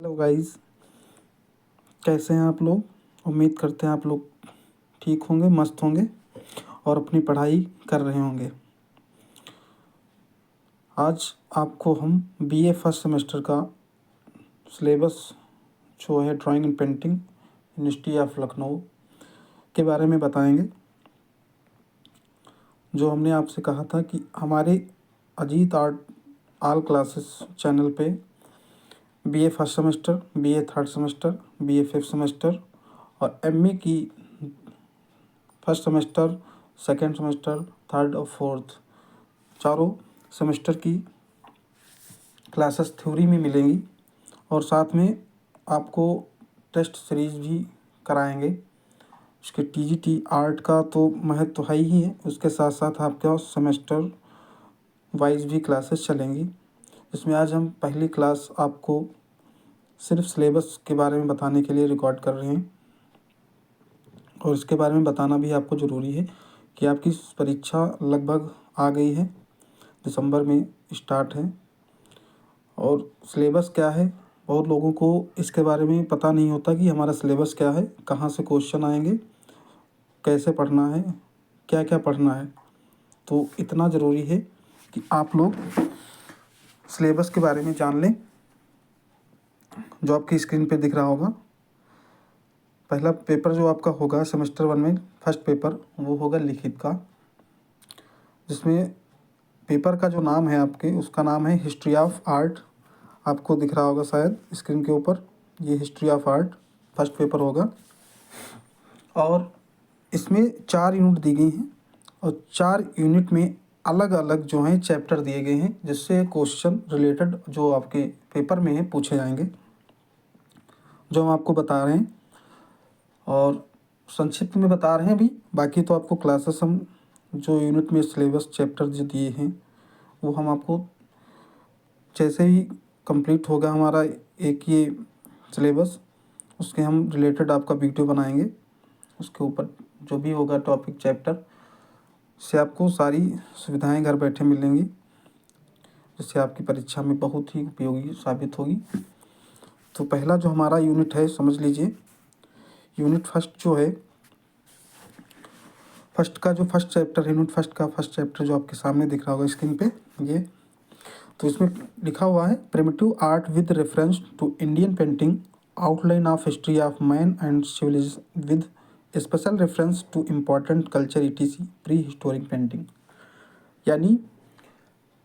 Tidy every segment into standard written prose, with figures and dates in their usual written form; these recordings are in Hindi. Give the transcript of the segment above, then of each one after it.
हेलो गाइस, कैसे हैं आप लोग। उम्मीद करते हैं आप लोग ठीक होंगे, मस्त होंगे और अपनी पढ़ाई कर रहे होंगे। आज आपको हम बीए फर्स्ट सेमेस्टर का सिलेबस जो है drawing and painting university of Lucknow के बारे में बताएंगे। जो हमने आपसे कहा था कि हमारे Ajit art all classes channel पे BA first semester, BA third semester, BA fifth semester और एमए की first semester, second semester, third और फोर्थ चारों सेमेस्टर की क्लासेस थ्योरी में मिलेंगी और साथ में आपको टेस्ट सीरीज भी कराएंगे। उसके टीजीटी आर्ट का तो महत्व तो है ही है, उसके साथ साथ आपका सेमेस्टर वाइज भी क्लासेस चलेंगी। इसमें आज हम पहली क्लास आपको सिर्फ सिलेबस के बारे में बताने के लिए रिकॉर्ड कर रहे हैं और इसके बारे में बताना भी आपको ज़रूरी है कि आपकी परीक्षा लगभग आ गई है, दिसंबर में स्टार्ट है। और सिलेबस क्या है, बहुत लोगों को इसके बारे में पता नहीं होता कि हमारा सिलेबस क्या है, कहाँ से क्वेश्चन आएंगे, कैसे पढ़ना है, क्या क्या पढ़ना है। तो इतना ज़रूरी है कि आप लोग सिलेबस के बारे में जान लें। जो आपकी स्क्रीन पे दिख रहा होगा, पहला पेपर जो आपका होगा सेमेस्टर 1 में फर्स्ट पेपर वो होगा लिखित का, जिसमें पेपर का जो नाम है आपके, उसका नाम है हिस्ट्री ऑफ आर्ट। आपको दिख रहा होगा शायद स्क्रीन के ऊपर, ये history of art first paper होगा। और इसमें 4 यूनिट दी गई हैं और 4 यूनिट में अलग अलग जो हैं चैप्टर दिए गए हैं, जिससे क्वेश्चन रिलेटेड जो आपके पेपर में है पूछे जाएंगे, जो हम आपको बता रहे हैं और संक्षिप्त में बता रहे हैं अभी। बाकी तो आपको क्लासेस हम जो यूनिट में सिलेबस चैप्टर जो दिए हैं वो हम आपको जैसे ही कंप्लीट होगा हमारा एक ये सिलेबस, उसके हम रिलेटेड आपका वीडियो बनाएंगे। उसके ऊपर जो भी होगा टॉपिक चैप्टर से आपको सारी सुविधाएं घर बैठे मिलेंगी, जिससे आपकी परीक्षा में बहुत ही उपयोगी साबित होगी। तो पहला जो हमारा यूनिट है समझ लीजिए, यूनिट फर्स्ट जो है, फर्स्ट का जो फर्स्ट चैप्टर, यूनिट फर्स्ट का फर्स्ट चैप्टर जो आपके सामने दिख रहा होगा स्क्रीन पे ये, तो इसमें लिखा हुआ है primitive art with reference to Indian painting, outline of history of man and civilization with special reference to important culture ETC prehistoric painting. यानी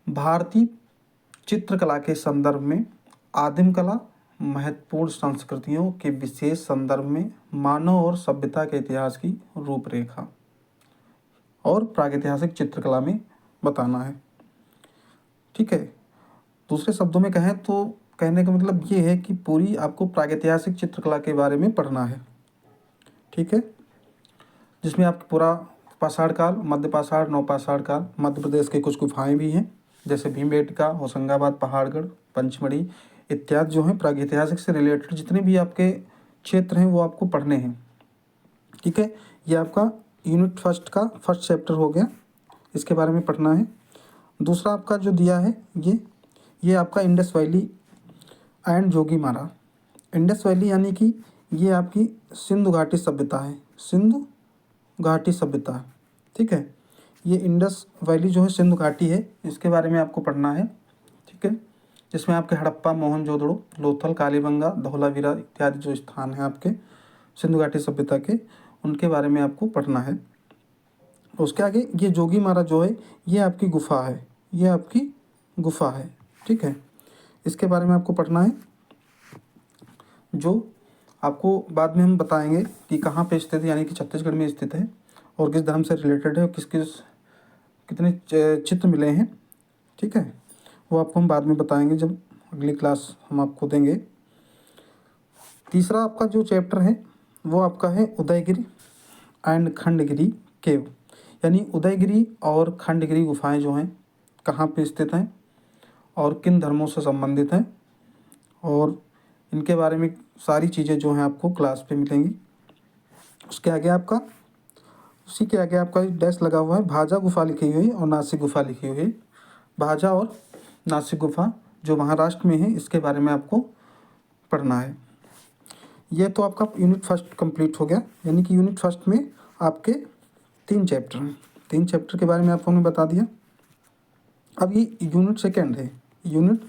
भारतीय चित्रकला के संदर्भ में आदिम कला, महत्वपूर्ण संस्कृतियों के विशेष संदर्भ में मानव और सभ्यता के इतिहास की रूपरेखा और प्रागैतिहासिक चित्रकला में बताना है। ठीक है, दूसरे शब्दों में कहें तो कहने का मतलब ये है कि पूरी आपको प्रागैतिहासिक चित्रकला के बारे में पढ़ना है। ठीक है, जिसमें आपको पूरा पाषाण काल, मध्य पाषाण, नवपाषाण काल, मध्य प्रदेश के कुछ गुफाएं भी हैं जैसे भीमबेटका, होशंगाबाद, पहाड़गढ़, पंचमढ़ी इत्यादि जो हैं प्रागैतिहासिक से रिलेटेड जितने भी आपके क्षेत्र हैं वो आपको पढ़ने हैं। ठीक है, ये आपका यूनिट फर्स्ट का फर्स्ट चैप्टर हो गया, इसके बारे में पढ़ना है। दूसरा आपका जो दिया है ये आपका Indus valley and Jogimara. Indus valley यानी कि ये आपकी सिंधु घाटी सभ्यता है, सिंधु घाटी सभ्यता। ठीक है, ये इंडस वैली जो है सिंधु घाटी है, इसके बारे में आपको पढ़ना है। ठीक है, जिसमें आपके हड़प्पा, मोहनजोदड़ो, लोथल, कालीबंगा, धौलावीरा इत्यादि जो स्थान हैं आपके सिंधु घाटी सभ्यता के, उनके बारे में आपको पढ़ना है। उसके आगे ये जोगीमारा जो है ये आपकी गुफा है, ये आपकी गुफा है। ठीक है, इसके बारे में आपको पढ़ना है, जो आपको बाद में हम बताएंगे कि कहाँ पे स्थित है, यानी कि छत्तीसगढ़ में स्थित है और किस धर्म से रिलेटेड है और किस किस कितने चित्र मिले हैं। ठीक है, वो आपको हम बाद में बताएंगे जब अगली क्लास हम आपको देंगे। तीसरा आपका जो चैप्टर है वो आपका है उदयगिरी एंड खंडगिरी केव, यानी उदयगिरी और खंडगिरी गुफाएं जो हैं कहाँ पे स्थित हैं और किन धर्मों से संबंधित हैं, और इनके बारे में सारी चीज़ें जो हैं आपको क्लास पे मिलेंगी। उसके आगे आपका, उसी के आगे आपका डैश लगा हुआ है, भाजा गुफा लिखी हुई है और नासिक गुफा लिखी हुई है। भाजा और नासिक गुफा जो महाराष्ट्र में है, इसके बारे में आपको पढ़ना है। ये तो आपका यूनिट फर्स्ट कंप्लीट हो गया, यानी कि यूनिट फर्स्ट में आपके 3 चैप्टर हैं। 3 चैप्टर के बारे में आपको हमने बता दिया। अब ये यूनिट सेकंड है। यूनिट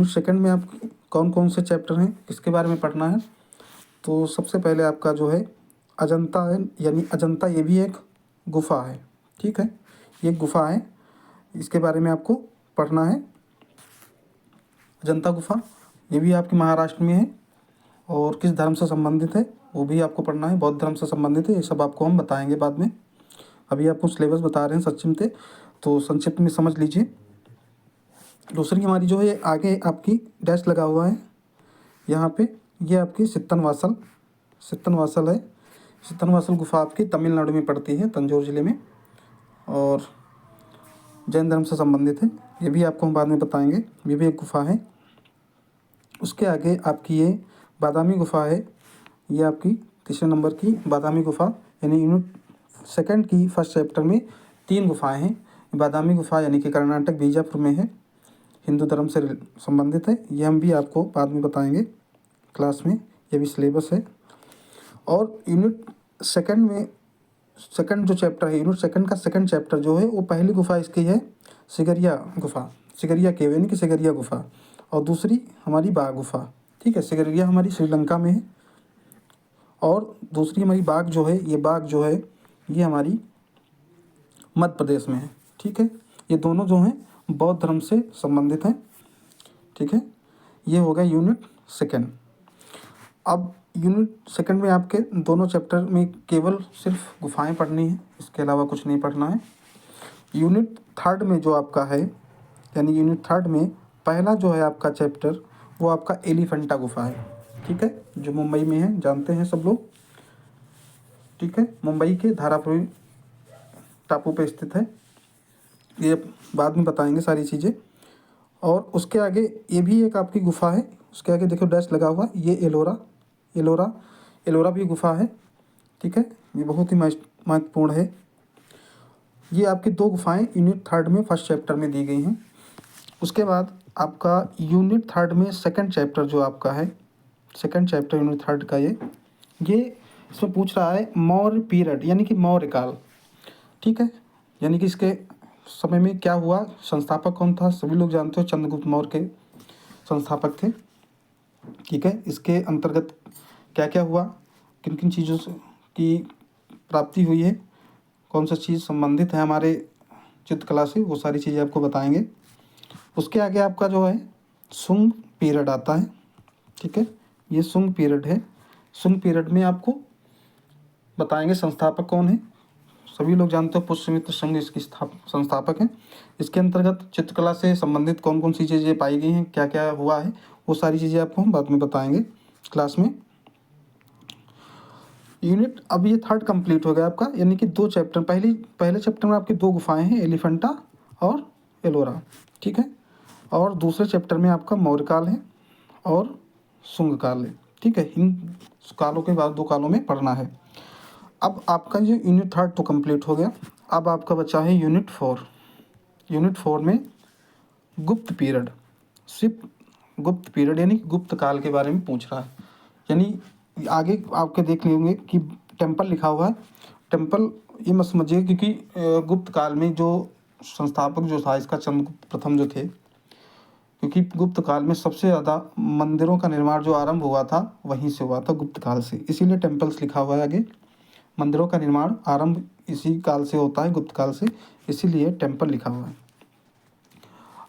सेकंड में आप कौन कौन से चैप्टर हैं, किसके बारे में पढ़ना है। तो सबसे पहले आपका जो है अजंता है, यानी अजंता ये भी एक गुफा है। ठीक है, ये एक गुफा है, इसके बारे में आपको पढ़ना है। अजंता गुफा ये भी आपके महाराष्ट्र में है और किस धर्म से संबंधित है वो भी आपको पढ़ना है। बौद्ध धर्म से संबंधित है, ये सब आपको हम बताएंगे बाद में। अभी आपको सिलेबस बता रहे हैं संक्षिप्त में, तो संक्षिप्त में समझ लीजिए। दूसरी हमारी जो है आगे आपकी डैश लगा हुआ है यहाँ पे, ये आपकी सित्तनवासल है। सित्तनवासल गुफा आपकी तमिलनाडु में पड़ती है, तंजौर ज़िले में, और जैन धर्म से संबंधित है। ये भी आपको हम बाद में बताएंगे, ये भी एक गुफा है। उसके आगे आपकी ये बादामी गुफा है, ये आपकी तीसरे नंबर की बादामी गुफा, यानी यूनिट सेकंड की फर्स्ट चैप्टर में 3 गुफाएं हैं। बादामी गुफा यानी कि कर्नाटक बीजापुर में है, हिंदू धर्म से संबंधित है। ये हम भी आपको बाद में बताएंगे क्लास में, ये भी सिलेबस है। और यूनिट सेकंड में सेकंड जो चैप्टर है, यूनिट सेकंड का सेकंड चैप्टर जो है वो पहली गुफा इसकी है सिगरिया गुफा, सिगरिया केव यानी कि सिगरिया गुफा, और दूसरी हमारी बाघ गुफा। ठीक है, सिगरिया हमारी श्रीलंका में है और दूसरी हमारी बाघ जो है, ये बाघ जो है ये हमारी मध्य प्रदेश में है। ठीक है, ये दोनों जो हैं बौद्ध धर्म से संबंधित हैं। ठीक है, ये हो गया यूनिट सेकंड। अब यूनिट सेकंड में आपके दोनों चैप्टर में केवल सिर्फ गुफाएं पढ़नी है, इसके अलावा कुछ नहीं पढ़ना है। यूनिट थर्ड में जो आपका है, यानी यूनिट थर्ड में पहला जो है आपका चैप्टर वो आपका एलिफेंटा गुफा है। ठीक है, जो मुंबई में है, जानते हैं सब लोग। ठीक है, मुंबई के धारापुरी टापू पे स्थित है, ये बाद में बताएंगे सारी चीज़ें। और उसके आगे ये भी एक आपकी गुफा है, उसके आगे देखो डैश लगा हुआ, ये एलोरा भी गुफा है। ठीक है, ये बहुत ही महत्वपूर्ण है। ये आपकी 2 गुफाएं यूनिट थर्ड में फर्स्ट चैप्टर में दी गई हैं। उसके बाद आपका यूनिट थर्ड में सेकंड चैप्टर जो आपका है, सेकंड चैप्टर यूनिट थर्ड का ये इसमें पूछ रहा है मौर्य पीरियड, यानी कि मौर्य काल। ठीक है, यानी कि इसके समय में क्या हुआ, संस्थापक कौन था, सभी लोग जानते हो चंद्रगुप्त मौर्य के संस्थापक थे। ठीक है, इसके अंतर्गत क्या क्या हुआ, किन किन चीज़ों से की प्राप्ति हुई है, कौन सा चीज़ संबंधित है हमारे चित्रकला से, वो सारी चीज़ें आपको बताएंगे। उसके आगे आपका जो है सुंग पीरियड आता है। ठीक है, ये सुंग पीरियड है। सुंग पीरियड में आपको बताएंगे संस्थापक कौन है, सभी लोग जानते हो पुष्यमित्र संघ इसकी संस्थापक हैं। इसके अंतर्गत चित्रकला से संबंधित कौन कौन सी चीज़ें पाई गई हैं, क्या क्या हुआ है, वो सारी चीज़ें आपको हम बाद में बताएंगे क्लास में। यूनिट अब ये थर्ड कंप्लीट हो गया आपका, यानी कि 2 चैप्टर, पहले चैप्टर में आपकी 2 गुफाएं हैं, एलिफेंटा और एलोरा। ठीक है, और दूसरे चैप्टर में आपका मौर्य काल है और शुंग काल है। ठीक है, इन कालों के बाद 2 कालों में पढ़ना है। अब आपका जो यूनिट थर्ड तो कंप्लीट हो गया, अब आपका बचा है यूनिट 4। यूनिट 4 में गुप्त पीरियड, सिर्फ गुप्त पीरियड यानी गुप्त काल के बारे में पूछ रहा है। यानी आगे आपके देख लेंगे कि टेम्पल लिखा हुआ है। टेम्पल ये मत समझिए, क्योंकि गुप्त काल में जो संस्थापक जो था इसका चंद्रगुप्त प्रथम जो थे, क्योंकि गुप्त काल में सबसे ज़्यादा मंदिरों का निर्माण जो आरंभ हुआ था वहीं से हुआ था, गुप्त काल से, इसीलिए टेम्पल्स लिखा हुआ है आगे। मंदिरों का निर्माण आरंभ इसी काल से होता है, गुप्त काल से, इसीलिए टेम्पल लिखा हुआ है।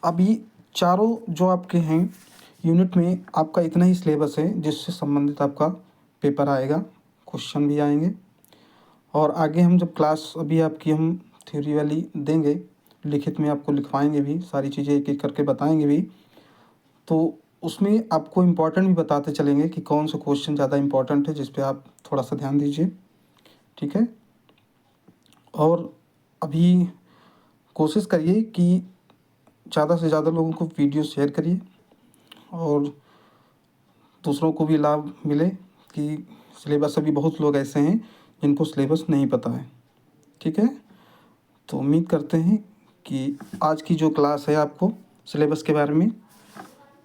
अब ये चारों जो आपके हैं यूनिट में आपका इतना ही सिलेबस है जिससे संबंधित आपका पेपर आएगा, क्वेश्चन भी आएंगे। और आगे हम जब क्लास अभी आपकी हम थ्योरी वाली देंगे, लिखित में आपको लिखवाएंगे भी, सारी चीज़ें एक एक करके बताएंगे भी, तो उसमें आपको इम्पोर्टेंट भी बताते चलेंगे कि कौन सा क्वेश्चन ज़्यादा इम्पोर्टेंट है, जिस पे आप थोड़ा सा ध्यान दीजिए। ठीक है, और अभी कोशिश करिए कि ज़्यादा से ज़्यादा लोगों को वीडियो शेयर करिए और दूसरों को भी लाभ मिले, कि सिलेबस अभी बहुत लोग ऐसे हैं जिनको सिलेबस नहीं पता है। ठीक है, तो उम्मीद करते हैं कि आज की जो क्लास है आपको सिलेबस के बारे में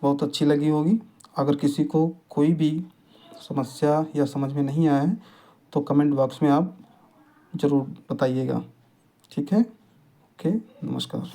बहुत अच्छी लगी होगी। अगर किसी को कोई भी समस्या या समझ में नहीं आया है तो कमेंट बॉक्स में आप ज़रूर बताइएगा। ठीक है, ओके, नमस्कार।